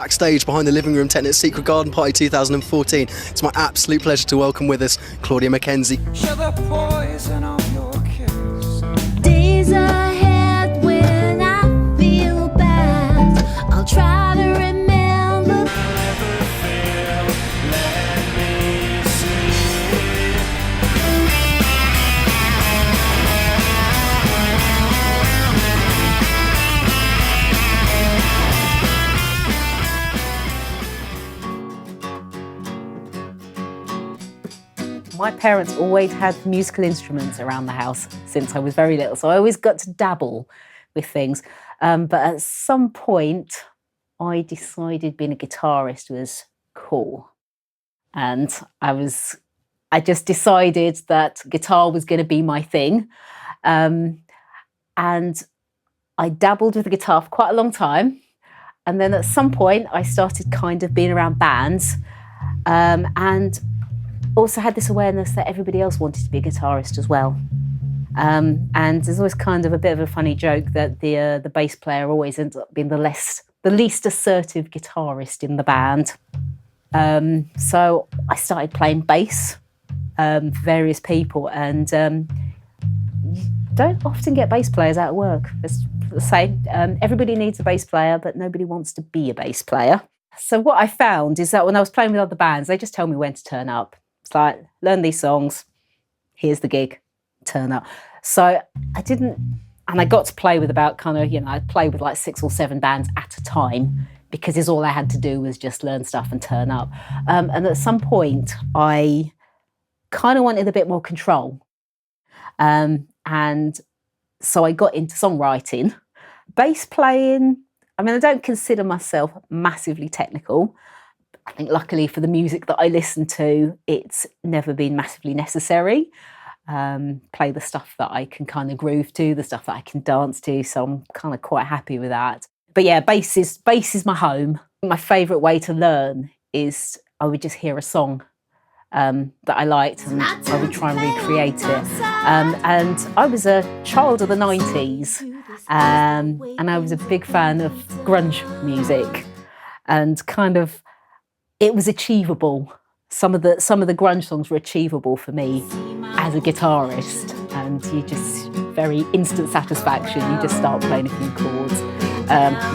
Backstage behind the living room tent at Secret Garden Party 2014. It's my absolute pleasure to welcome with us Claudia McKenzie. Days ahead when I feel bad, I'll try to remember. My parents always had musical instruments around the house since I was very little, so I always got to dabble with things. But at some point, I decided being a guitarist was cool. And I just decided that guitar was going to be my thing. And I dabbled with the guitar for quite a long time. And then at some point, I started kind of being around bands. And also had this awareness that everybody else wanted to be a guitarist as well. And there's always kind of a bit of a funny joke that the bass player always ends up being the least assertive guitarist in the band. So I started playing bass for various people, and you don't often get bass players out of work. Let's say everybody needs a bass player, but nobody wants to be a bass player. So what I found is that when I was playing with other bands, they just tell me when to turn up. It's like, learn these songs, here's the gig, turn up. So I didn't, and I got to play with about I'd play with like 6 or 7 bands at a time, because all I had to do was just learn stuff and turn up. And at some point, I kind of wanted a bit more control. And so I got into songwriting. Bass playing, I mean, I don't consider myself massively technical. I think luckily for the music that I listen to, it's never been massively necessary. Play the stuff that I can kind of groove to, the stuff that I can dance to, so I'm kind of quite happy with that. But yeah, bass is my home. My favourite way to learn is I would just hear a song that I liked and I would try and recreate it. And I was a child of the 90s, and I was a big fan of grunge music, and kind of it was achievable. Some of the grunge songs were achievable for me as a guitarist, and you just very instant satisfaction. You just start playing a few chords.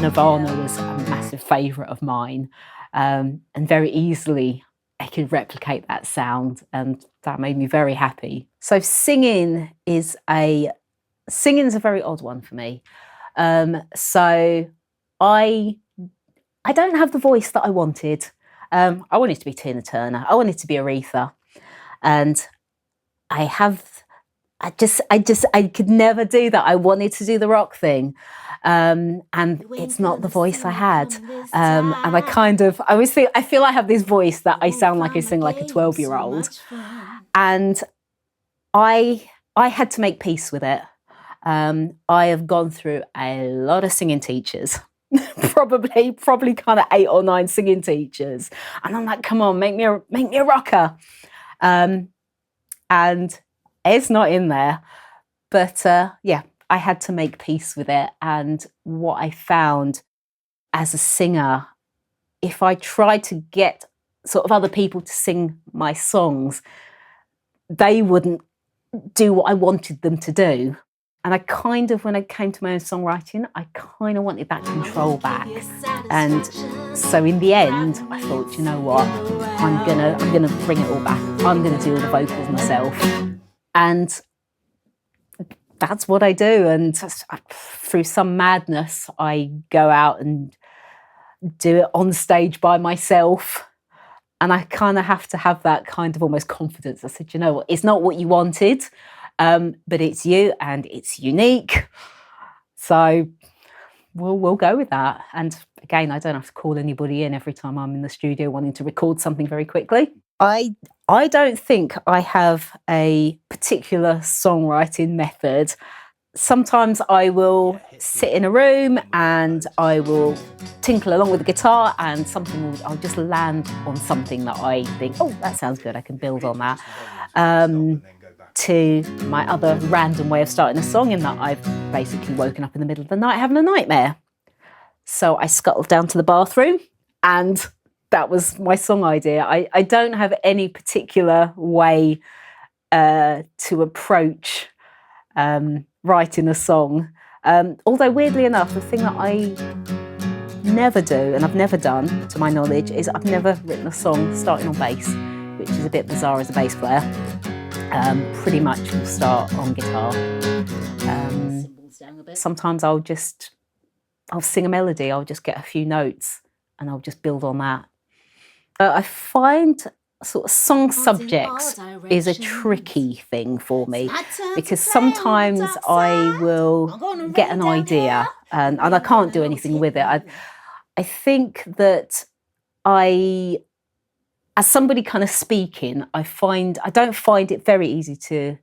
Nirvana was a massive favourite of mine, and very easily I could replicate that sound, and that made me very happy. So singing's a very odd one for me. So I don't have the voice that I wanted. I wanted to be Tina Turner. I wanted to be Aretha, and I could never do that. I wanted to do the rock thing, and it's not the voice I had. And I feel I have this voice that I sound like I sing like a 12-year-old, and I had to make peace with it. I have gone through a lot of singing teachers. probably kind of 8 or 9 singing teachers, and I'm like, come on, make me a rocker, and it's not in there. But yeah, I had to make peace with it. And what I found as a singer, if I tried to get sort of other people to sing my songs, they wouldn't do what I wanted them to do. And I kind of, when I came to my own songwriting, I kind of wanted that control back. And so in the end, I thought, you know what, I'm gonna bring it all back. I'm gonna do all the vocals myself. And that's what I do. And through some madness, I go out and do it on stage by myself. And I kind of have to have that kind of almost confidence. I said, you know what, it's not what you wanted, but it's you and it's unique. So we'll go with that. And again, I don't have to call anybody in every time I'm in the studio wanting to record something very quickly. I don't think I have a particular songwriting method. Sometimes I will sit in a room and I will tinkle along with the guitar, and I'll just land on something that I think, oh, that sounds good, I can build on that. To my other random way of starting a song, in that I've basically woken up in the middle of the night having a nightmare. So I scuttle down to the bathroom And that was my song idea. I don't have any particular way to approach writing a song. Although weirdly enough, the thing that I never do, and I've never done to my knowledge, is I've never written a song starting on bass, which is a bit bizarre as a bass player. Pretty much will start on guitar. Sometimes I'll sing a melody, I'll just get a few notes and I'll just build on that. I find sort of song subjects is a tricky thing for me, because sometimes I will get an idea and I can't do anything with it. I think that as somebody kind of speaking, I don't find it very easy to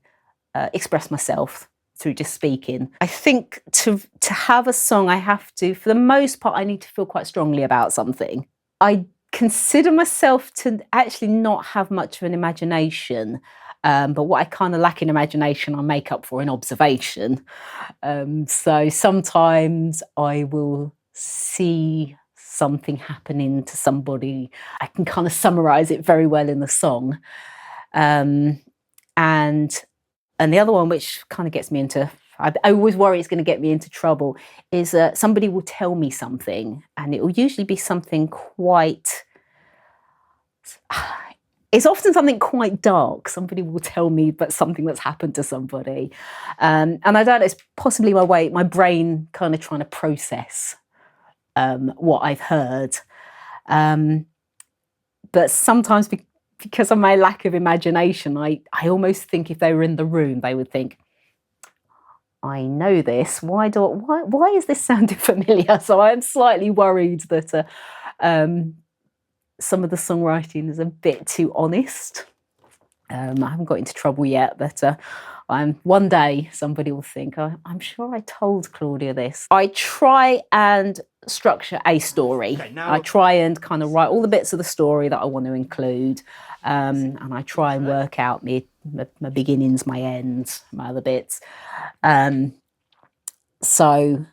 express myself through just speaking. I think to have a song, I have to, for the most part, I need to feel quite strongly about something. I consider myself to actually not have much of an imagination, but what I kind of lack in imagination, I make up for in observation. So sometimes I will see something happening to somebody. I can kind of summarize it very well in the song. And the other one, which kind of gets me into, I always worry it's going to get me into trouble, is somebody will tell me something, and it will usually be something quite, it's often something quite dark. Somebody will tell me about something that's happened to somebody. And I don't know, it's possibly my brain kind of trying to process what I've heard. But sometimes because of my lack of imagination, I almost think if they were in the room, they would think, I know this. Why is this sounding familiar? So I'm slightly worried that some of the songwriting is a bit too honest. I haven't got into trouble yet, but one day somebody will think, I'm sure I told Claudia this. I try and structure a story. Okay, I try and kind of write all the bits of the story that I want to include, and I try and work out my beginnings, my ends, my other bits. So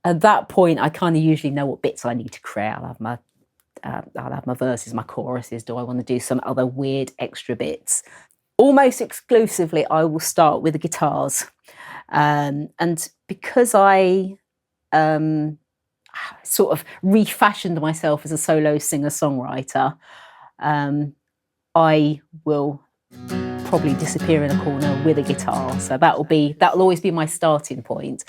at that point, I kind of usually know what bits I need to create. I'll have my verses, my choruses. Do I want to do some other weird extra bits? Almost exclusively, I will start with the guitars. And because I sort of refashioned myself as a solo singer-songwriter, I will probably disappear in a corner with a guitar. So that'll always be my starting point.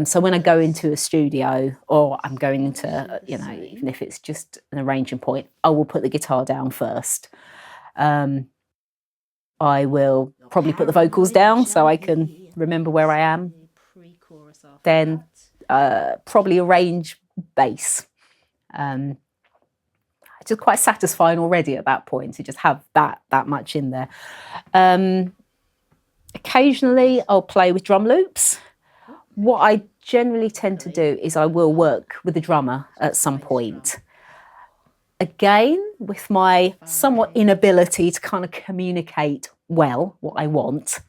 So when I go into a studio, or I'm going into, even if it's just an arranging point, I will put the guitar down first. I will probably put the vocals down so I can remember where I am. Then probably arrange bass. It's just quite satisfying already at that point to just have that much in there. Occasionally I'll play with drum loops. What I generally tend to do is I will work with the drummer at some point. Again, with my somewhat inability to kind of communicate well what I want,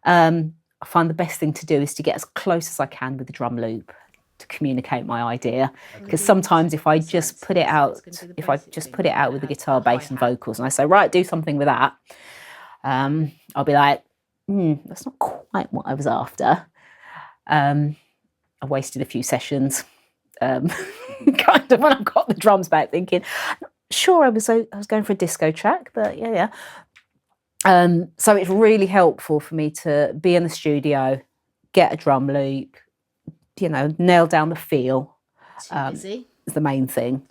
I find the best thing to do is to get as close as I can with the drum loop to communicate my idea. Because sometimes if I just put it out with the guitar, bass and vocals, and I say, right, do something with that, I'll be like, that's not quite what I was after. I wasted a few sessions, kind of when I've got the drums back, thinking, sure, I was going for a disco track, but yeah. So it's really helpful for me to be in the studio, get a drum loop, nail down the feel. Is the main thing.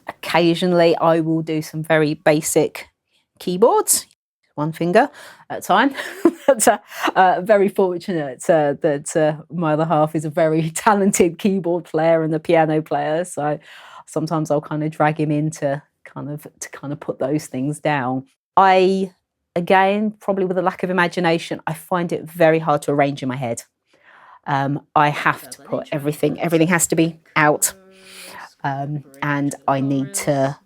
Occasionally, I will do some very basic keyboards, one finger at a time. Very fortunate that my other half is a very talented keyboard player and a piano player. So sometimes I'll kind of drag him in to kind of put those things down. Again, probably with a lack of imagination, I find it very hard to arrange in my head. I have to put everything has to be out, and I need to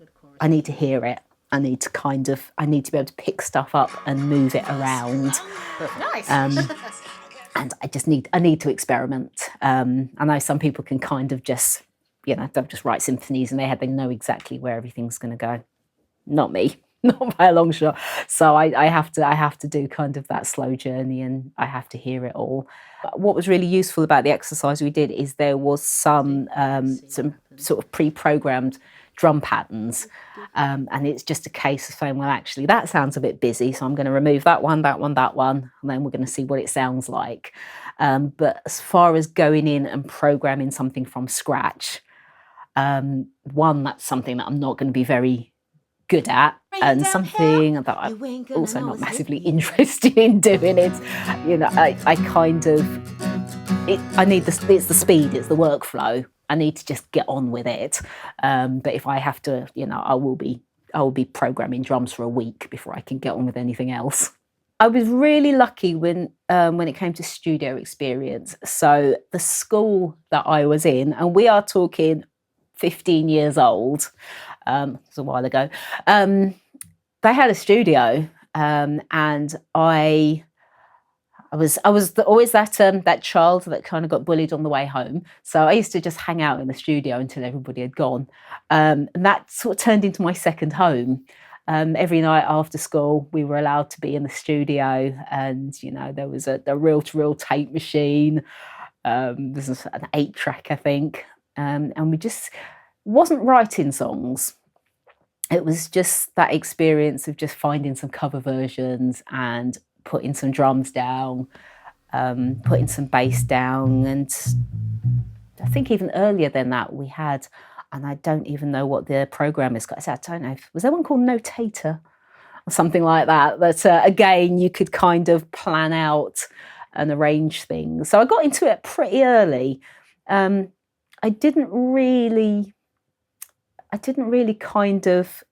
hear it. I need to be able to pick stuff up and move it around. Nice. And I need to experiment. I know some people can kind of just, they'll just write symphonies in their head. They know exactly where everything's going to go. Not me, not by a long shot. So I have to do kind of that slow journey, and I have to hear it all. What was really useful about the exercise we did is there was some sort of pre-programmed drum patterns, and it's just a case of saying, well, actually that sounds a bit busy, so I'm going to remove that one, and then we're going to see what it sounds like. But as far as going in and programming something from scratch, that's something that I'm not going to be very good at, and something that I'm also not massively interested in doing. It's, I kind of, I need it's the speed, it's the workflow. I need to just get on with it. But if I have to, I will be programming drums for a week before I can get on with anything else. I was really lucky when it came to studio experience. So the school that I was in, and we are talking 15 years old, it was a while ago, they had a studio, and I was always that child that kind of got bullied on the way home. So I used to just hang out in the studio until everybody had gone, and that sort of turned into my second home. Every night after school, we were allowed to be in the studio, and there was a reel-to-reel tape machine. This was an 8-track, I think, and we just wasn't writing songs. It was just that experience of just finding some cover versions and putting some drums down, putting some bass down. And I think even earlier than that we had, and I don't even know what the program is. I don't know, was there one called Notator or something like that? That again, you could kind of plan out and arrange things. So I got into it pretty early. I didn't really kind of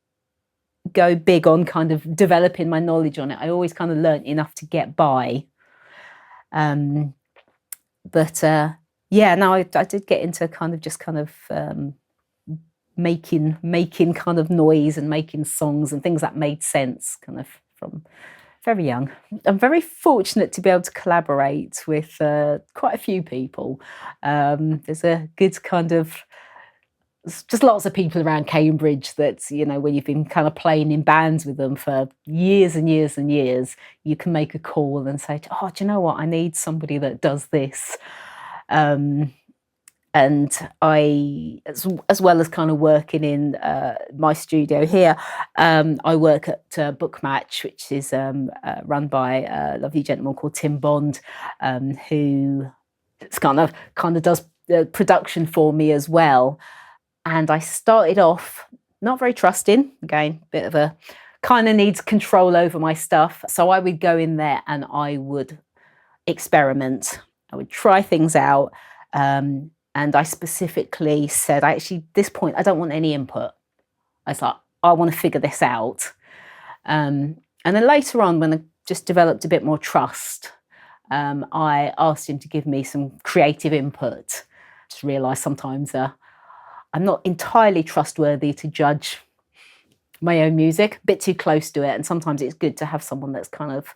go big on kind of developing my knowledge on it. I always kind of learnt enough to get by. I did get into kind of making kind of noise and making songs and things that made sense kind of from very young. I'm very fortunate to be able to collaborate with quite a few people. There's a good kind of, just lots of people around Cambridge that, when you've been kind of playing in bands with them for years and years and years, you can make a call and say, oh, do you know what? I need somebody that does this. And I, as well as kind of working in my studio here, I work at Bookmatch, which is run by a lovely gentleman called Tim Bond, who kind of does production for me as well. And I started off not very trusting, again, bit of a kind of needs control over my stuff. So I would go in there and I would experiment. I would try things out. And I specifically said, at this point, I don't want any input. I was like, I want to figure this out. And then later on, when I just developed a bit more trust, I asked him to give me some creative input. Just realised sometimes I'm not entirely trustworthy to judge my own music, a bit too close to it. And sometimes it's good to have someone that's kind of,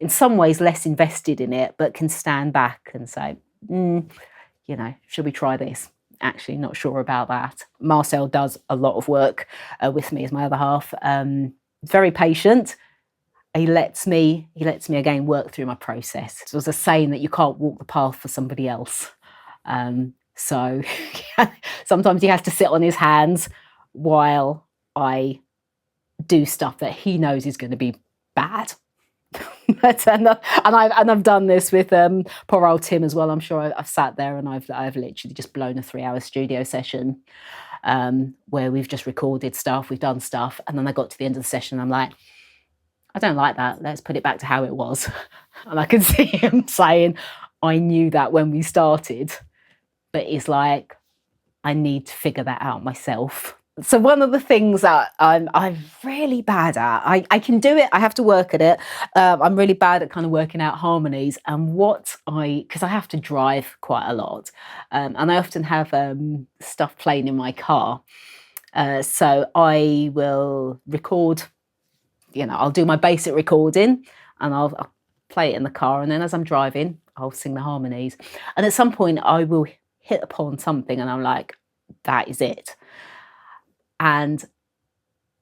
in some ways, less invested in it, but can stand back and say, should we try this? Actually, not sure about that. Marcel does a lot of work with me as my other half. Very patient. He lets me again work through my process. There's a saying that you can't walk the path for somebody else. So sometimes he has to sit on his hands while I do stuff that he knows is going to be bad. and I've done this with poor old Tim as well. I'm sure I've sat there and I've literally just blown a 3-hour studio session where we've just recorded stuff, we've done stuff, and then I got to the end of the session and I'm like, I don't like that. Let's put it back to how it was. And I can see him saying, I knew that when we started, but it's like, I need to figure that out myself. So one of the things that I'm really bad at, I can do it, I have to work at it. I'm really bad at kind of working out harmonies, and because I have to drive quite a lot, and I often have stuff playing in my car. So I will record, I'll do my basic recording and I'll play it in the car, and then as I'm driving, I'll sing the harmonies. And at some point I will hit upon something and I'm like, that is it. And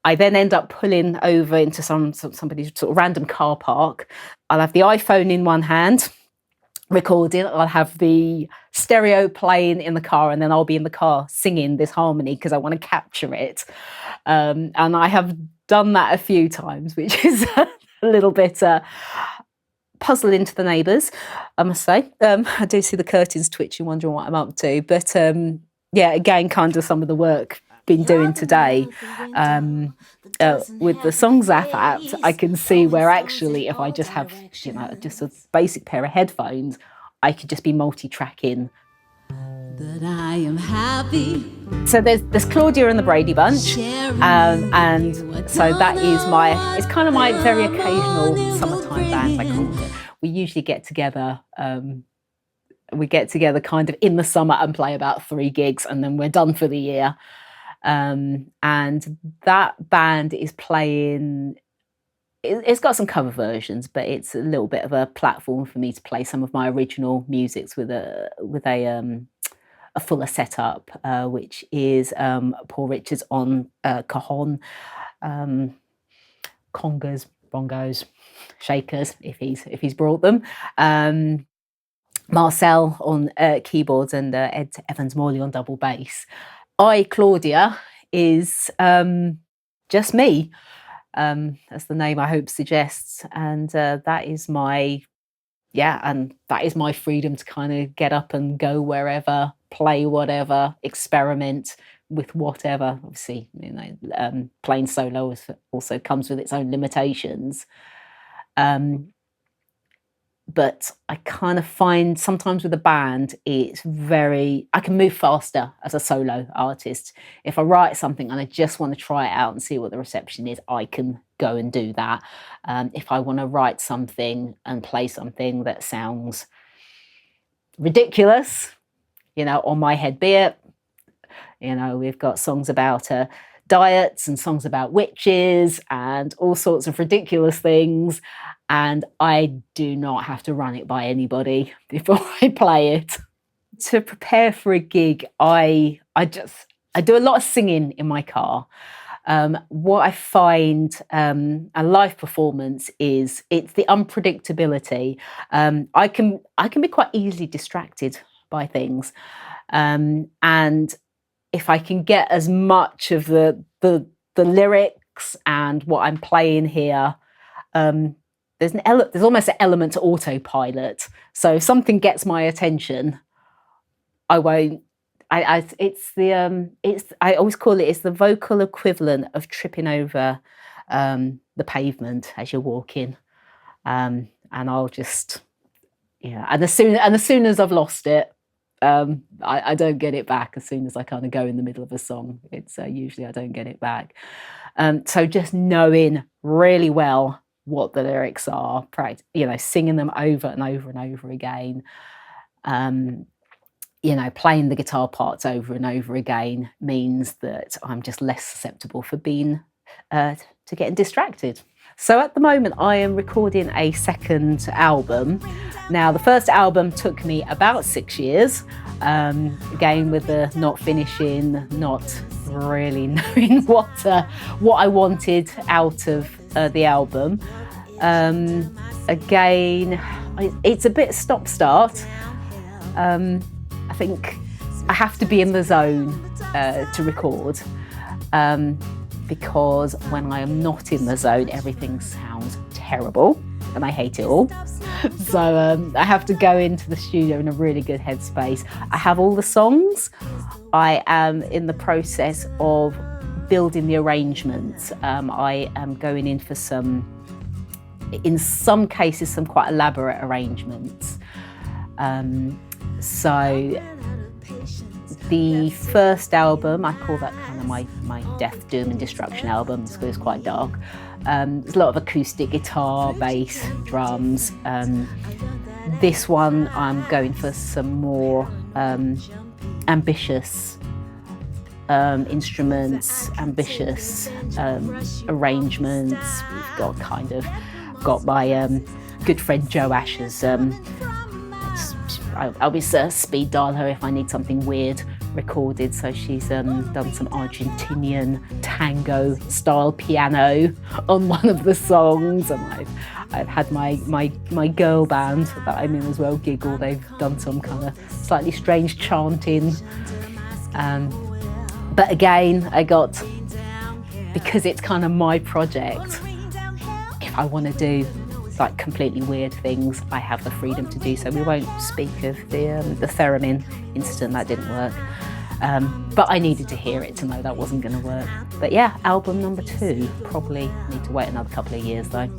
I then end up pulling over into somebody's sort of random car park. I'll have the iPhone in one hand, recording. I'll have the stereo playing in the car, and then I'll be in the car singing this harmony because I want to capture it. And I have done that a few times, which is a little bit puzzling to the neighbours, I must say. I do see the curtains twitching, wondering what I'm up to. But yeah, again, kind of some of the work been doing today with the Songzap app, I can see where actually if I just have, you know, just a basic pair of headphones, I could just be multi-tracking. That I am happy. So there's Claudia and the Brady Bunch, and so that is it's kind of my very occasional summertime band, I call it. We usually get together. We get together kind of in the summer and play about 3 gigs, and then we're done for the year. And that band is playing, it's got some cover versions, but it's a little bit of a platform for me to play some of my original musics with a fuller setup, which is Paul Richards on cajon, congas, bongos, shakers, if he's brought them. Marcel on keyboards, and Ed Evans Morley on double bass. Claudia, is just me, as the name I hope suggests, and that is my freedom to kind of get up and go wherever, play whatever, experiment with whatever. Obviously, you know, playing solo also comes with its own limitations. But I kind of find sometimes with a band, I can move faster as a solo artist. If I write something and I just want to try it out and see what the reception is, I can go and do that. If I want to write something and play something that sounds ridiculous, you know, on my head, be it, you know, we've got songs about diets and songs about witches and all sorts of ridiculous things. And I do not have to run it by anybody before I play it. To prepare for a gig, I do a lot of singing in my car. What I find a live performance it's the unpredictability. I can be quite easily distracted by things, and if I can get as much of the lyrics and what I'm playing here. There's almost an element to autopilot. So if something gets my attention, I won't. I always call it's the vocal equivalent of tripping over the pavement as you're walking, and I'll just And as soon as I've lost it, I don't get it back. As soon as I kind of go in the middle of a song, it's usually I don't get it back. So just knowing really well what the lyrics are, singing them over and over and over again, playing the guitar parts over and over again means that I'm just less susceptible for being to getting distracted. So at the moment I am recording a second album. Now the first album took me about 6 years, again with the not finishing, not really knowing what I wanted out of the album. Again, it's a bit stop-start. I think I have to be in the zone to record, because when I am not in the zone, everything sounds terrible and I hate it all. So I have to go into the studio in a really good headspace. I have all the songs. I am in the process of building the arrangements. I am going in for in some cases, some quite elaborate arrangements. So the first album, I call that kind of my death, doom and destruction album, because it's quite dark. There's a lot of acoustic guitar, bass, drums. This one I'm going for some more ambitious instruments, ambitious arrangements. We've got my good friend Joe Asher's I always speed dial her if I need something weird recorded. So she's done some Argentinian tango style piano on one of the songs, and I've had my girl band that I'm in as well, Giggle. They've done some kind of slightly strange chanting. But again, because it's kind of my project, if I want to do like completely weird things, I have the freedom to do so. We won't speak of the theremin incident, that didn't work. But I needed to hear it to know that wasn't going to work. But yeah, album number 2, probably need to wait another couple of years though.